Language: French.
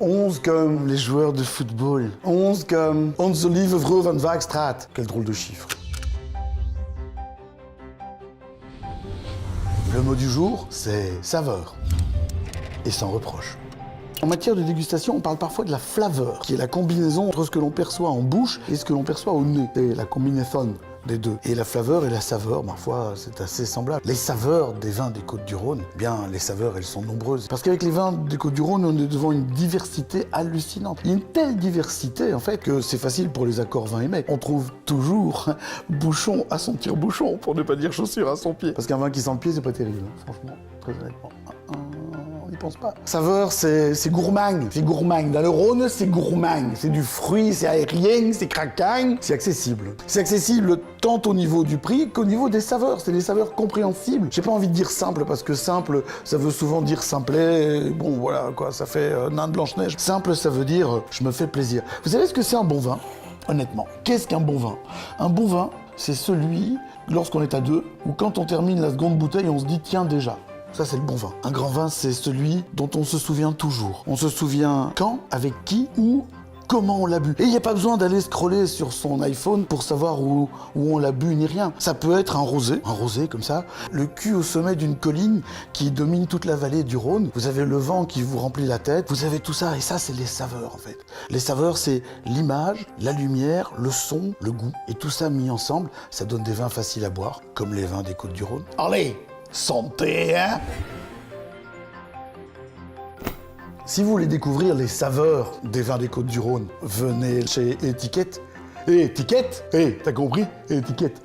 11 comme les joueurs de football. 11 comme onze lieve vrouw van Waagstraat. Quel drôle de chiffre. Le mot du jour, c'est saveur. Et sans reproche. En matière de dégustation, on parle parfois de la flaveur, qui est la combinaison entre ce que l'on perçoit en bouche et ce que l'on perçoit au nez. C'est la combinaison des deux. Et la flaveur et la saveur, parfois, c'est assez semblable. Les saveurs des vins des Côtes-du-Rhône, bien, les saveurs, elles sont nombreuses. Parce qu'avec les vins des Côtes-du-Rhône, on est devant une diversité hallucinante. Il y a une telle diversité, en fait, que c'est facile pour les accords vin et mec. On trouve toujours bouchon à son tire-bouchon, pour ne pas dire chaussure à son pied. Parce qu'un vin qui sent le pied, c'est pas terrible, hein, franchement, très honnêtement. On n'y pense pas. Saveur, c'est gourmand. C'est gourmand. Dans le Rhône, c'est gourmand. C'est du fruit, c'est aérien, c'est craquant. C'est accessible. C'est accessible tant au niveau du prix qu'au niveau des saveurs. C'est des saveurs compréhensibles. J'ai pas envie de dire simple parce que simple, ça veut souvent dire simplet. Bon, voilà, quoi, ça fait nain de Blanche-Neige. Simple, ça veut dire je me fais plaisir. Vous savez ce que c'est un bon vin? Honnêtement, qu'est-ce qu'un bon vin? Un bon vin, c'est celui, lorsqu'on est à deux, ou quand on termine la seconde bouteille, on se dit tiens déjà. Ça, c'est le bon vin. Un grand vin, c'est celui dont on se souvient toujours. On se souvient quand, avec qui, où, comment on l'a bu. Et il n'y a pas besoin d'aller scroller sur son iPhone pour savoir où on l'a bu ni rien. Ça peut être un rosé comme ça, le cul au sommet d'une colline qui domine toute la vallée du Rhône. Vous avez le vent qui vous remplit la tête, vous avez tout ça, et ça, c'est les saveurs, en fait. Les saveurs, c'est l'image, la lumière, le son, le goût. Et tout ça mis ensemble, ça donne des vins faciles à boire, comme les vins des Côtes-du-Rhône. Allez! Santé, hein? Si vous voulez découvrir les saveurs des vins des Côtes-du-Rhône, venez chez Étiquette. Étiquette? T'as compris? Étiquette.